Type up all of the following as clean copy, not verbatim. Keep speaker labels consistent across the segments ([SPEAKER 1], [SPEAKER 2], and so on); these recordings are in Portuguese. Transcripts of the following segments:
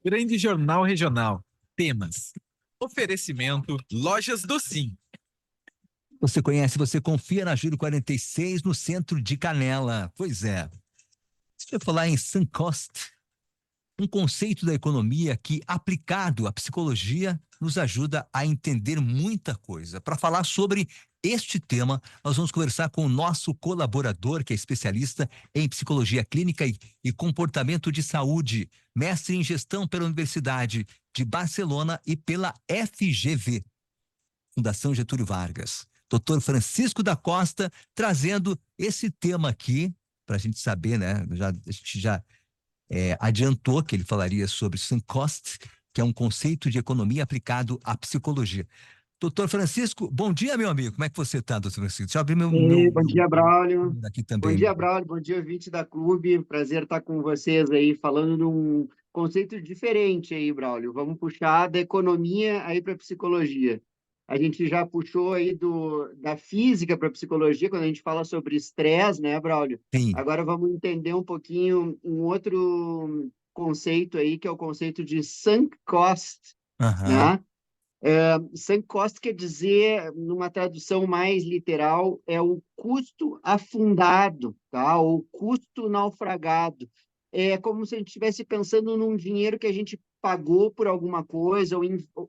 [SPEAKER 1] Grande Jornal Regional. Temas. Oferecimento Lojas do Sim.
[SPEAKER 2] Você conhece, você confia na Júlio 46, no centro de Canela. Pois é. Deixa eu falar em sunk cost, um conceito da economia que, aplicado à psicologia, nos ajuda a entender muita coisa. Para falar sobre este tema, nós vamos conversar com o nosso colaborador, que é especialista em psicologia clínica e comportamento de saúde, mestre em gestão pela Universidade de Barcelona e pela FGV, Fundação Getúlio Vargas. Dr. Francisco da Costa, trazendo esse tema aqui, para a gente saber, né? A gente já adiantou que ele falaria sobre sunk cost, que é um conceito de economia aplicado à psicologia. Doutor Francisco, bom dia, meu amigo. Como é que você está, doutor Francisco? Deixa eu abrir
[SPEAKER 3] Bom dia, Braulio.
[SPEAKER 2] aqui
[SPEAKER 3] Bom
[SPEAKER 2] também.
[SPEAKER 3] dia, Braulio. Bom dia, ouvinte da Clube. Prazer estar com vocês aí, falando de um conceito diferente aí, Braulio. Vamos puxar da economia aí para a psicologia. A gente já puxou aí da física para a psicologia, quando a gente fala sobre estresse, né, Braulio?
[SPEAKER 2] Sim.
[SPEAKER 3] Agora vamos entender um pouquinho um outro conceito aí, que é o conceito de sunk cost, né? Sunk cost quer dizer, numa tradução mais literal, é o custo afundado, tá? O custo naufragado. É como se a gente estivesse pensando num dinheiro que a gente pagou por alguma coisa,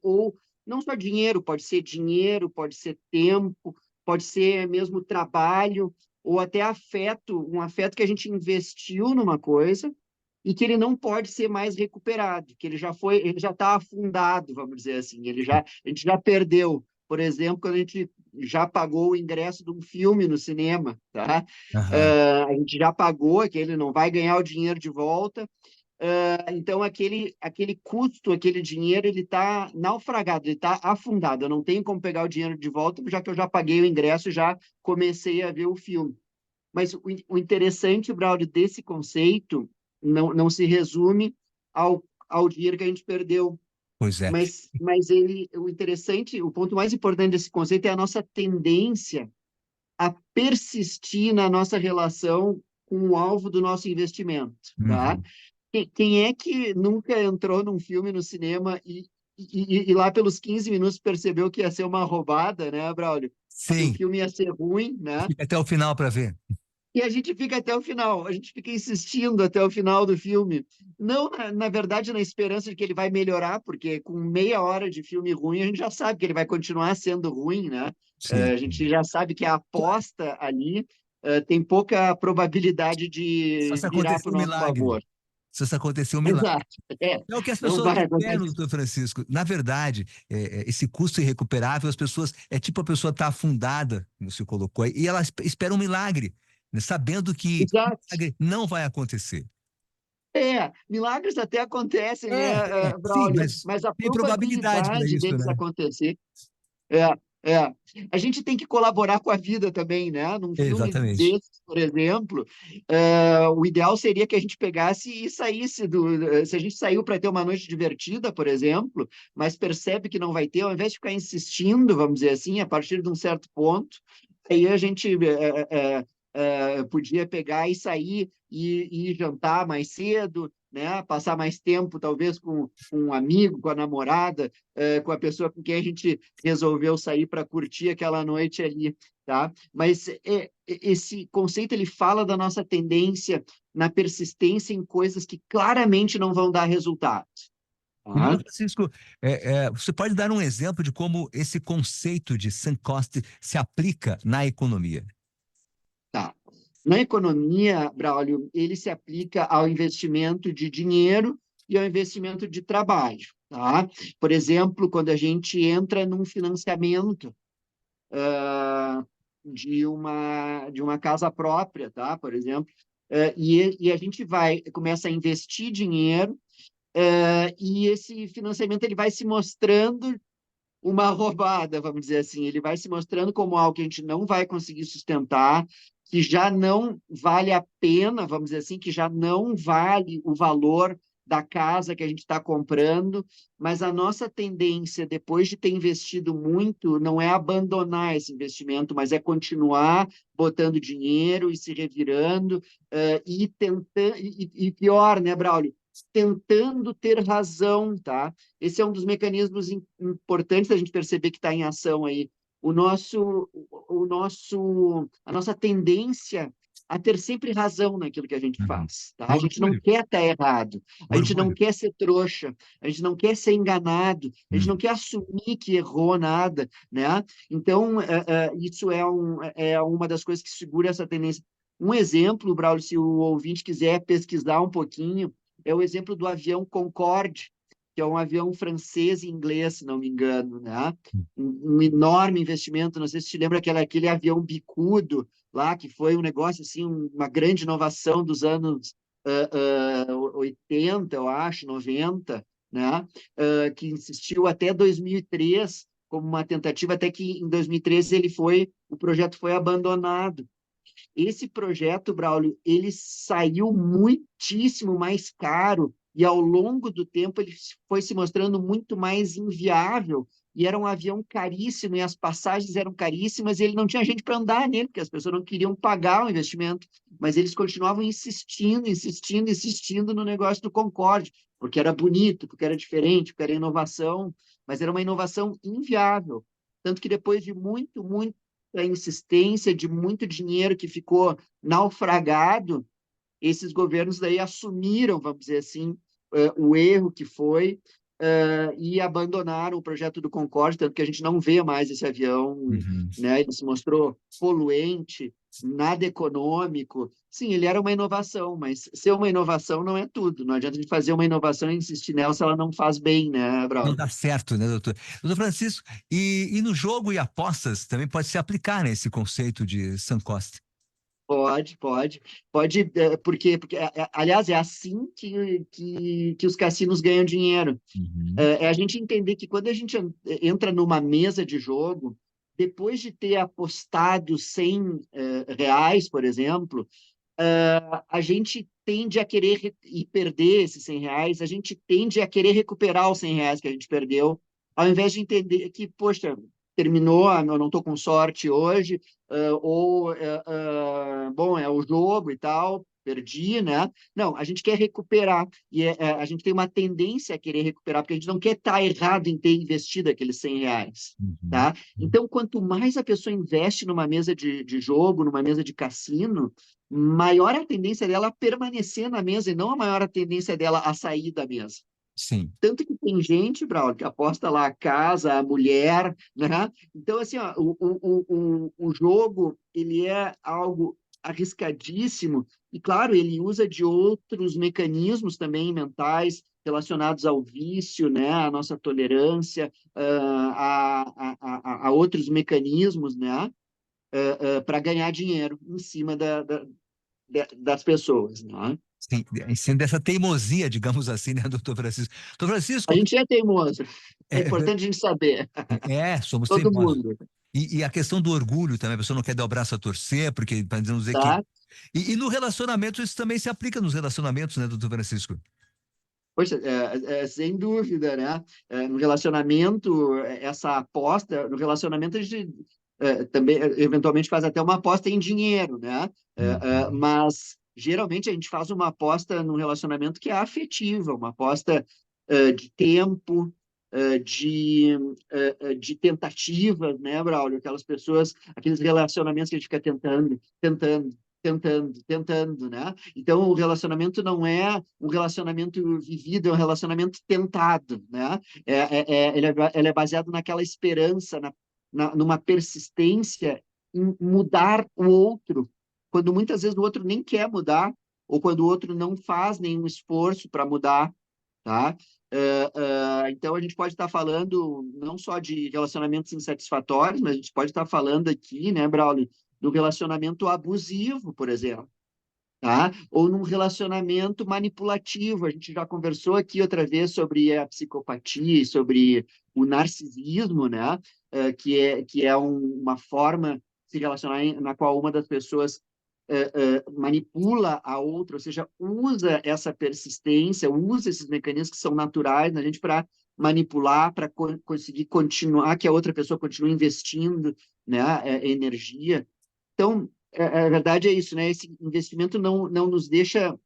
[SPEAKER 3] ou não só dinheiro, pode ser tempo, pode ser mesmo trabalho, ou até afeto, um afeto que a gente investiu numa coisa e que ele não pode ser mais recuperado, que ele já está afundado, vamos dizer assim, a gente já perdeu. Por exemplo, quando a gente já pagou o ingresso de um filme no cinema, tá? A gente já pagou, que ele não vai ganhar o dinheiro de volta. Então, aquele custo, aquele dinheiro, ele está naufragado, ele está afundado. Eu não tenho como pegar o dinheiro de volta, já que eu já paguei o ingresso e já comecei a ver o filme. Mas o interessante, Braulio, desse conceito não se resume ao dinheiro que a gente perdeu.
[SPEAKER 2] Pois é.
[SPEAKER 3] Mas o interessante, o ponto mais importante desse conceito é a nossa tendência a persistir na nossa relação com o alvo do nosso investimento, tá? Quem é que nunca entrou num filme no cinema e lá pelos 15 minutos percebeu que ia ser uma roubada, né, Braulio? Que o
[SPEAKER 2] Sim.
[SPEAKER 3] filme ia ser ruim, né?
[SPEAKER 2] Fica até o final para ver.
[SPEAKER 3] E a gente fica até o final, a gente fica insistindo até o final do filme. Não, na verdade, na esperança de que ele vai melhorar, porque com meia hora de filme ruim, a gente já sabe que ele vai continuar sendo ruim, né?
[SPEAKER 2] Sim.
[SPEAKER 3] A gente já sabe que a aposta ali tem pouca probabilidade de
[SPEAKER 2] Só se
[SPEAKER 3] virar
[SPEAKER 2] acontecer
[SPEAKER 3] para o
[SPEAKER 2] um
[SPEAKER 3] nosso
[SPEAKER 2] milagre.
[SPEAKER 3] favor.
[SPEAKER 2] Só se acontecer um milagre.
[SPEAKER 3] Exato.
[SPEAKER 2] É o que as
[SPEAKER 3] Não
[SPEAKER 2] pessoas
[SPEAKER 3] vai
[SPEAKER 2] esperam,
[SPEAKER 3] acontecer.
[SPEAKER 2] doutor Francisco. Na verdade, esse custo irrecuperável, as pessoas, tipo a pessoa está afundada, como você colocou aí, e ela espera um milagre, né, sabendo que
[SPEAKER 3] Exato.
[SPEAKER 2] milagre não vai acontecer.
[SPEAKER 3] Milagres até acontecem, né,
[SPEAKER 2] Sim,
[SPEAKER 3] Braulio? Mas a
[SPEAKER 2] tem probabilidade para
[SPEAKER 3] probabilidade
[SPEAKER 2] isso,
[SPEAKER 3] deles
[SPEAKER 2] né?
[SPEAKER 3] acontecer é. A gente tem que colaborar com a vida também, né? Num filme
[SPEAKER 2] Exatamente.
[SPEAKER 3] desse, por exemplo, o ideal seria que a gente pegasse e saísse Se a gente saiu para ter uma noite divertida, por exemplo, mas percebe que não vai ter, ao invés de ficar insistindo, vamos dizer assim, a partir de um certo ponto, aí a gente podia pegar e sair e jantar mais cedo, né? Passar mais tempo, talvez, com um amigo, com a namorada, com a pessoa com quem a gente resolveu sair para curtir aquela noite ali, tá? Mas esse conceito ele fala da nossa tendência na persistência em coisas que claramente não vão dar resultado.
[SPEAKER 2] E,
[SPEAKER 3] Tá?
[SPEAKER 2] doutor Francisco, você pode dar um exemplo de como esse conceito de sunk cost se aplica na economia?
[SPEAKER 3] Tá. Na economia, Braulio, ele se aplica ao investimento de dinheiro e ao investimento de trabalho, tá? Por exemplo, quando a gente entra num financiamento de uma casa própria, tá? Por exemplo, e a gente começa a investir dinheiro, e esse financiamento ele vai se mostrando uma roubada, vamos dizer assim. Ele vai se mostrando como algo que a gente não vai conseguir sustentar, que já não vale a pena, vamos dizer assim, que já não vale o valor da casa que a gente está comprando, mas a nossa tendência, depois de ter investido muito, não é abandonar esse investimento, mas é continuar botando dinheiro e se revirando, e tentando, e pior, né, Braulio? Tentando ter razão, tá? Esse é um dos mecanismos importantes da gente perceber que está em ação aí. A nossa tendência a ter sempre razão naquilo que a gente
[SPEAKER 2] Uhum.
[SPEAKER 3] faz, tá?
[SPEAKER 2] O
[SPEAKER 3] A gente não
[SPEAKER 2] orgulho,
[SPEAKER 3] quer estar errado,
[SPEAKER 2] o
[SPEAKER 3] a gente não
[SPEAKER 2] orgulho.
[SPEAKER 3] quer ser trouxa, a gente não quer ser enganado, a gente não quer assumir que errou nada, né? Então, isso é uma das coisas que segura essa tendência. Um exemplo, Braulio, se o ouvinte quiser pesquisar um pouquinho, é o exemplo do avião Concorde, que é um avião francês e inglês, se não me engano, né? Um enorme investimento, não sei se te lembra aquele avião bicudo lá, que foi um negócio, assim, uma grande inovação dos anos 80, eu acho, 90, né? Que insistiu até 2003 como uma tentativa, até que em 2013 o projeto foi abandonado. Esse projeto, Braulio, ele saiu muitíssimo mais caro e ao longo do tempo ele foi se mostrando muito mais inviável e era um avião caríssimo e as passagens eram caríssimas e ele não tinha gente para andar nele, porque as pessoas não queriam pagar o investimento, mas eles continuavam insistindo, insistindo, insistindo no negócio do Concorde, porque era bonito, porque era diferente, porque era inovação, mas era uma inovação inviável. Tanto que depois de muito a insistência de muito dinheiro que ficou naufragado, esses governos daí assumiram, vamos dizer assim, o erro que foi e abandonaram o projeto do Concorde, tanto que a gente não vê mais esse avião,
[SPEAKER 2] Uhum.
[SPEAKER 3] né? Ele se mostrou poluente, nada econômico. Sim, ele era uma inovação, mas ser uma inovação não é tudo. Não adianta a gente fazer uma inovação e insistir nela se ela não faz bem, né,
[SPEAKER 2] Não
[SPEAKER 3] Braulio?
[SPEAKER 2] dá certo, né, doutor? Doutor Francisco, e no jogo e apostas também pode se aplicar, né, esse conceito de sunk cost.
[SPEAKER 3] Pode, porque, aliás, é assim que os cassinos ganham dinheiro.
[SPEAKER 2] Uhum.
[SPEAKER 3] É a gente entender que quando a gente entra numa mesa de jogo, depois de ter apostado 100 reais, por exemplo, a gente tende a querer e perder esses 100 reais, a gente tende a querer recuperar os 100 reais que a gente perdeu, ao invés de entender que, poxa, terminou, eu não estou com sorte hoje, bom, é o jogo e tal, perdi, né? Não, a gente quer recuperar, e a gente tem uma tendência a querer recuperar, porque a gente não quer estar errado em ter investido aqueles 100 reais.
[SPEAKER 2] Uhum.
[SPEAKER 3] Tá? Então, quanto mais a pessoa investe numa mesa de jogo, numa mesa de cassino, maior a tendência dela a permanecer na mesa e não a maior a tendência dela a sair da mesa.
[SPEAKER 2] Sim.
[SPEAKER 3] Tanto que tem gente, Braulio, que aposta lá a casa, a mulher, né? Então, assim, ó, o jogo, ele é algo arriscadíssimo e, claro, ele usa de outros mecanismos também mentais relacionados ao vício, né? A nossa tolerância, a outros mecanismos, né? Para ganhar dinheiro em cima das pessoas, né?
[SPEAKER 2] Sim, sendo essa teimosia, digamos assim, né, doutor Francisco? Doutor
[SPEAKER 3] A
[SPEAKER 2] Francisco,
[SPEAKER 3] gente é teimoso, é
[SPEAKER 2] é,
[SPEAKER 3] importante a gente saber,
[SPEAKER 2] somos
[SPEAKER 3] todo
[SPEAKER 2] teimosos.
[SPEAKER 3] mundo,
[SPEAKER 2] E a questão do orgulho também, a pessoa não quer dar o braço a torcer, porque para não dizer que.
[SPEAKER 3] tá?
[SPEAKER 2] E no relacionamento, isso também se aplica nos relacionamentos, né, doutor Francisco?
[SPEAKER 3] Poxa, sem dúvida, né? No relacionamento, essa aposta, no relacionamento a gente também eventualmente faz até uma aposta em dinheiro, né?
[SPEAKER 2] Uhum.
[SPEAKER 3] Mas geralmente a gente faz uma aposta num relacionamento que é afetiva, uma aposta de tempo, de tentativas, né, Braulio? Aquelas pessoas, aqueles relacionamentos que a gente fica tentando, né? Então, o relacionamento não é um relacionamento vivido, é um relacionamento tentado, né? Ele é baseado naquela esperança, numa persistência em mudar o outro, quando muitas vezes o outro nem quer mudar, ou quando o outro não faz nenhum esforço para mudar, tá? Então, a gente pode estar falando não só de relacionamentos insatisfatórios, mas a gente pode estar falando aqui, né, Braulio, do relacionamento abusivo, por exemplo, tá? Ou num relacionamento manipulativo. A gente já conversou aqui outra vez sobre a psicopatia e sobre o narcisismo, né? Que é uma forma de se relacionar na qual uma das pessoas manipula a outra, ou seja, usa essa persistência, usa esses mecanismos que são naturais na gente para manipular, para conseguir continuar, que a outra pessoa continue investindo, né, energia. Então, a verdade é isso, né? Esse investimento não nos deixa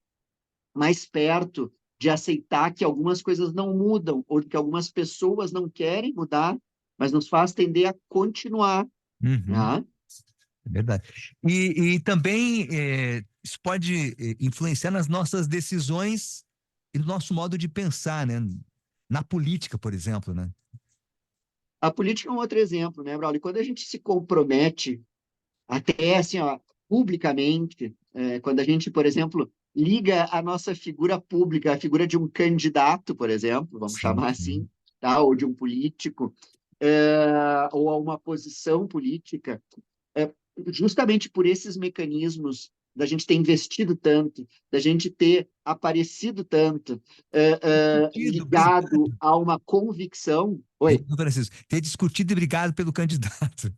[SPEAKER 3] mais perto de aceitar que algumas coisas não mudam, ou que algumas pessoas não querem mudar, mas nos faz tender a continuar,
[SPEAKER 2] Uhum.
[SPEAKER 3] né?
[SPEAKER 2] É verdade. E também isso pode influenciar nas nossas decisões e no nosso modo de pensar, né? Na política, por exemplo, né?
[SPEAKER 3] A política é um outro exemplo, né, Braulio? Quando a gente se compromete até assim, ó, publicamente, quando a gente, por exemplo, liga a nossa figura pública, a figura de um candidato, por exemplo, vamos
[SPEAKER 2] Sim,
[SPEAKER 3] chamar
[SPEAKER 2] sim.
[SPEAKER 3] assim, tá? Ou de um político, ou a uma posição política, é, justamente por esses mecanismos da gente ter investido tanto, da gente ter aparecido tanto,
[SPEAKER 2] Discutido,
[SPEAKER 3] ligado a uma convicção. Oi.
[SPEAKER 2] Doutor Francisco, ter discutido e brigado pelo candidato.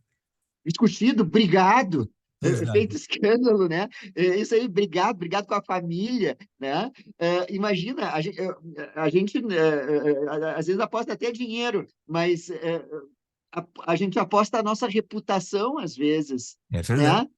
[SPEAKER 3] Discutido, brigado,
[SPEAKER 2] Exato.
[SPEAKER 3] feito escândalo, né? Isso aí, brigado com a família, né? Imagina, a gente às vezes aposta até dinheiro, mas a gente aposta a nossa reputação às vezes,
[SPEAKER 2] É verdade.
[SPEAKER 3] né?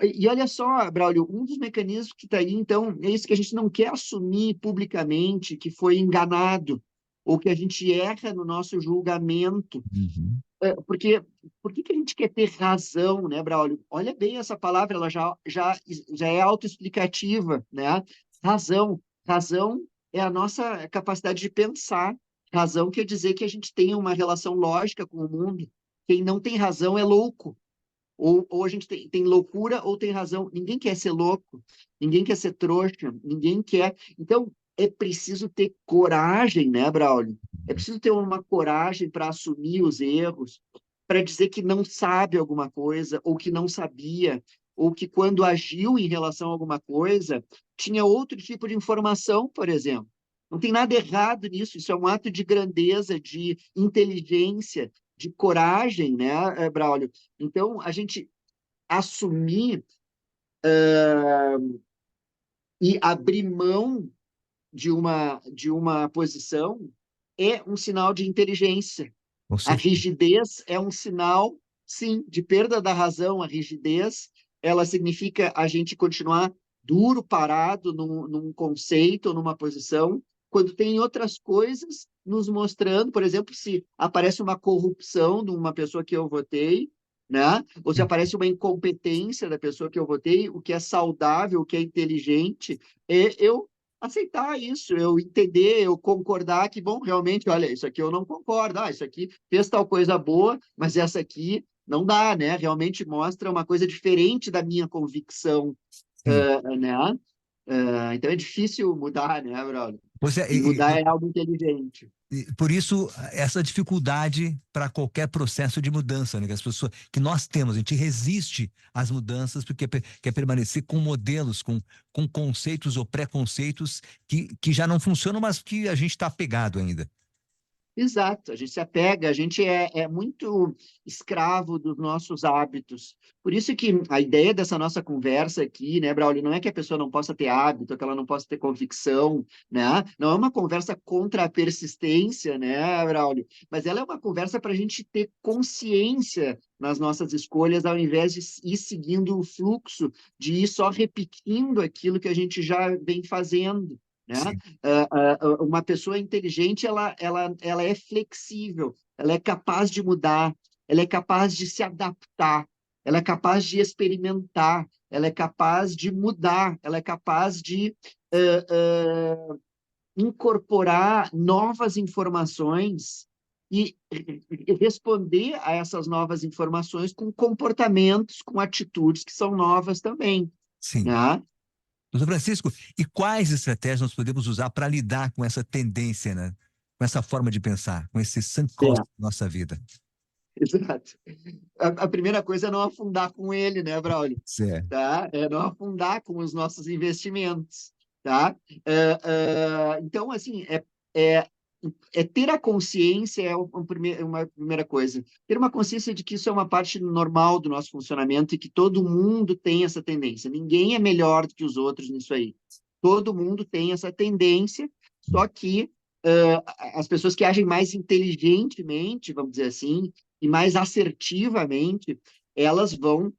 [SPEAKER 3] E olha só, Braulio, um dos mecanismos que está aí, então, é isso que a gente não quer assumir publicamente que foi enganado, ou que a gente erra no nosso julgamento.
[SPEAKER 2] Uhum.
[SPEAKER 3] Porque por que a gente quer ter razão, né, Braulio? Olha bem essa palavra, ela já é autoexplicativa, né? Razão. Razão é a nossa capacidade de pensar. Razão quer dizer que a gente tem uma relação lógica com o mundo. Quem não tem razão é louco. Ou a gente tem loucura ou tem razão. Ninguém quer ser louco, ninguém quer ser trouxa, ninguém quer. Então, é preciso ter coragem, né, Braulio? É preciso ter uma coragem para assumir os erros, para dizer que não sabe alguma coisa, ou que não sabia, ou que quando agiu em relação a alguma coisa, tinha outro tipo de informação, por exemplo. Não tem nada errado nisso, isso é um ato de grandeza, de inteligência, de coragem, né, Braulio? Então, a gente assumir e abrir mão de uma posição é um sinal de inteligência.
[SPEAKER 2] Com
[SPEAKER 3] A
[SPEAKER 2] certeza.
[SPEAKER 3] rigidez é um sinal, sim, de perda da razão. A rigidez, ela significa a gente continuar duro, parado num conceito, numa posição, quando tem outras coisas nos mostrando, por exemplo, se aparece uma corrupção de uma pessoa que eu votei, né? Ou se aparece uma incompetência da pessoa que eu votei, o que é saudável, o que é inteligente, é eu aceitar isso, eu entender, eu concordar que, bom, realmente, olha, isso aqui eu não concordo, isso aqui fez tal coisa boa, mas essa aqui não dá, né? Realmente mostra uma coisa diferente da minha convicção,
[SPEAKER 2] Sim.
[SPEAKER 3] né? Então é difícil mudar, né, Braulio?
[SPEAKER 2] Pois é,
[SPEAKER 3] E mudar é algo inteligente.
[SPEAKER 2] por isso, essa dificuldade para qualquer processo de mudança, né? Que as pessoas, que nós temos, a gente resiste às mudanças porque quer permanecer com modelos, com conceitos ou preconceitos que já não funcionam, mas que a gente está apegado ainda.
[SPEAKER 3] Exato, a gente se apega, a gente é muito escravo dos nossos hábitos. Por isso que a ideia dessa nossa conversa aqui, né, Braulio, não é que a pessoa não possa ter hábito, que ela não possa ter convicção, né? Não é uma conversa contra a persistência, né, Braulio? Mas ela é uma conversa para a gente ter consciência nas nossas escolhas, ao invés de ir seguindo o fluxo, de ir só repetindo aquilo que a gente já vem fazendo. Né?
[SPEAKER 2] Sim,
[SPEAKER 3] Uma pessoa inteligente, ela é flexível, ela é capaz de mudar, ela é capaz de se adaptar, ela é capaz de experimentar, ela é capaz de mudar, ela é capaz de incorporar novas informações e responder a essas novas informações com comportamentos, com atitudes que são novas também,
[SPEAKER 2] sim.
[SPEAKER 3] né?
[SPEAKER 2] Doutor Francisco, e quais estratégias nós podemos usar para lidar com essa tendência, né? Com essa forma de pensar, com esse sunk cost
[SPEAKER 3] É,
[SPEAKER 2] da nossa vida?
[SPEAKER 3] exato. A primeira coisa é não afundar com ele, né, Braulio?
[SPEAKER 2] Certo.
[SPEAKER 3] Tá? É não afundar com os nossos investimentos, tá? Então, assim, ter a consciência é uma primeira coisa. Ter uma consciência de que isso é uma parte normal do nosso funcionamento e que todo mundo tem essa tendência. Ninguém é melhor do que os outros nisso aí. Todo mundo tem essa tendência, só que as pessoas que agem mais inteligentemente, vamos dizer assim, e mais assertivamente, elas vão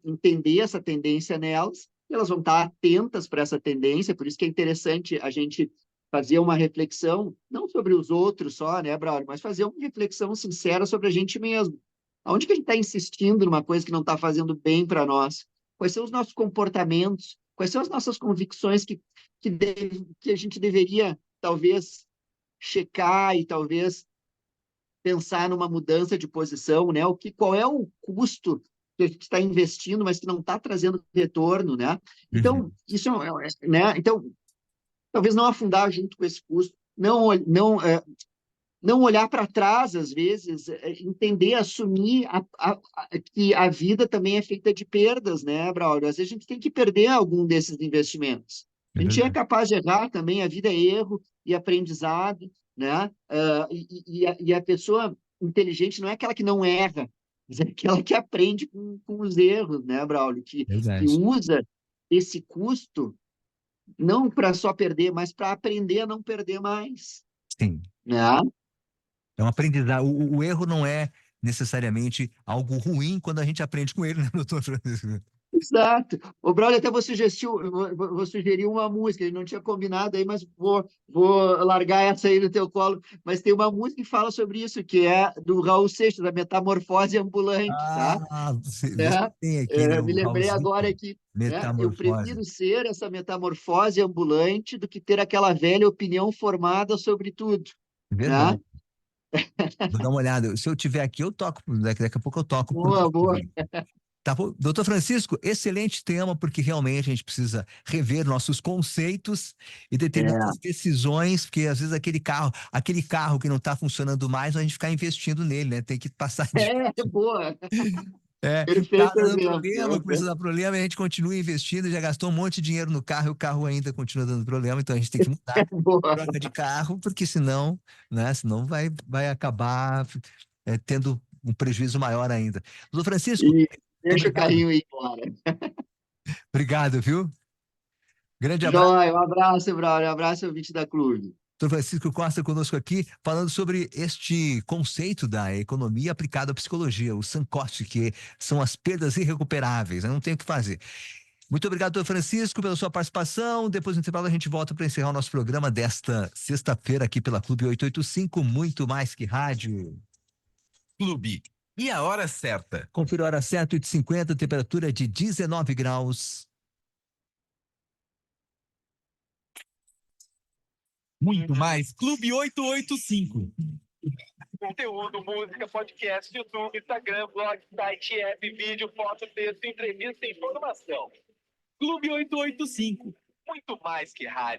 [SPEAKER 3] entender essa tendência nelas, e elas vão estar atentas para essa tendência, por isso que é interessante a gente fazer uma reflexão, não sobre os outros só, né, Braulio, mas fazer uma reflexão sincera sobre a gente mesmo. Aonde que a gente está insistindo numa coisa que não está fazendo bem para nós? Quais são os nossos comportamentos? Quais são as nossas convicções que a gente deveria, talvez, checar e talvez pensar numa mudança de posição, né? Qual é o custo que a gente está investindo, mas que não está trazendo retorno, né? Então, isso né? Então, talvez não afundar junto com esse custo, não olhar para trás, às vezes, entender, assumir que a vida também é feita de perdas, né, Braulio? Às vezes a gente tem que perder algum desses investimentos. A gente é capaz de errar também, a vida é erro e aprendizado, né? E a pessoa inteligente não é aquela que não erra, mas é aquela que aprende com os erros, né, Braulio? Que usa esse custo não para só perder, mas para aprender a não perder mais.
[SPEAKER 2] Sim.
[SPEAKER 3] Né?
[SPEAKER 2] É um aprendizado. O erro não é necessariamente algo ruim quando a gente aprende com ele, né, doutor Francisco?
[SPEAKER 3] Exato. O Braulio, até vou sugerir uma música, ele não tinha combinado aí, mas vou largar essa aí no teu colo. Mas tem uma música que fala sobre isso, que é do Raul Seixas, da Metamorfose Ambulante, tá?
[SPEAKER 2] Você tem aqui, né,
[SPEAKER 3] Me
[SPEAKER 2] o
[SPEAKER 3] lembrei
[SPEAKER 2] Raulzito,
[SPEAKER 3] agora que eu
[SPEAKER 2] Metamorfose.
[SPEAKER 3] prefiro ser essa metamorfose ambulante do que ter aquela velha opinião formada sobre tudo, né?
[SPEAKER 2] Verdade. Vou dar uma olhada. Se eu tiver aqui, eu toco. Daqui a pouco eu toco.
[SPEAKER 3] Boa, boa.
[SPEAKER 2] Tá bom? Doutor Francisco, excelente tema, porque realmente a gente precisa rever nossos conceitos e determinadas decisões, porque às vezes aquele carro que não está funcionando mais, a gente ficar investindo nele, né? Tem que passar de.
[SPEAKER 3] Boa.
[SPEAKER 2] Tá
[SPEAKER 3] Perfeito
[SPEAKER 2] dando
[SPEAKER 3] exemplo.
[SPEAKER 2] problema, começa a dar problema, e a gente continua investindo, já gastou um monte de dinheiro no carro e o carro ainda continua dando problema, então a gente tem que mudar,
[SPEAKER 3] Boa.
[SPEAKER 2] troca de carro, porque senão, né, senão vai acabar tendo um prejuízo maior ainda. Doutor Francisco,
[SPEAKER 3] E
[SPEAKER 2] muito
[SPEAKER 3] deixa o
[SPEAKER 2] obrigado.
[SPEAKER 3] carrinho ir embora.
[SPEAKER 2] Obrigado, viu? Grande abraço.
[SPEAKER 3] Joia, um abraço, Braulio. Um abraço, ouvinte da Clube.
[SPEAKER 2] Doutor Francisco Costa conosco aqui, falando sobre este conceito da economia aplicada à psicologia, o sunk cost, que são as perdas irrecuperáveis, né? Não tem o que fazer. Muito obrigado, doutor Francisco, pela sua participação. Depois do intervalo a gente volta para encerrar o nosso programa desta sexta-feira aqui pela Clube 885, muito mais que rádio.
[SPEAKER 1] Clube. E a hora certa?
[SPEAKER 2] Confira a hora certa, 8h50, temperatura de 19 graus.
[SPEAKER 1] Muito mais, Clube 885.
[SPEAKER 4] Conteúdo, música, podcast, YouTube, Instagram, blog, site, app, vídeo, foto, texto, entrevista e informação.
[SPEAKER 1] Clube 885.
[SPEAKER 4] Muito mais que rádio.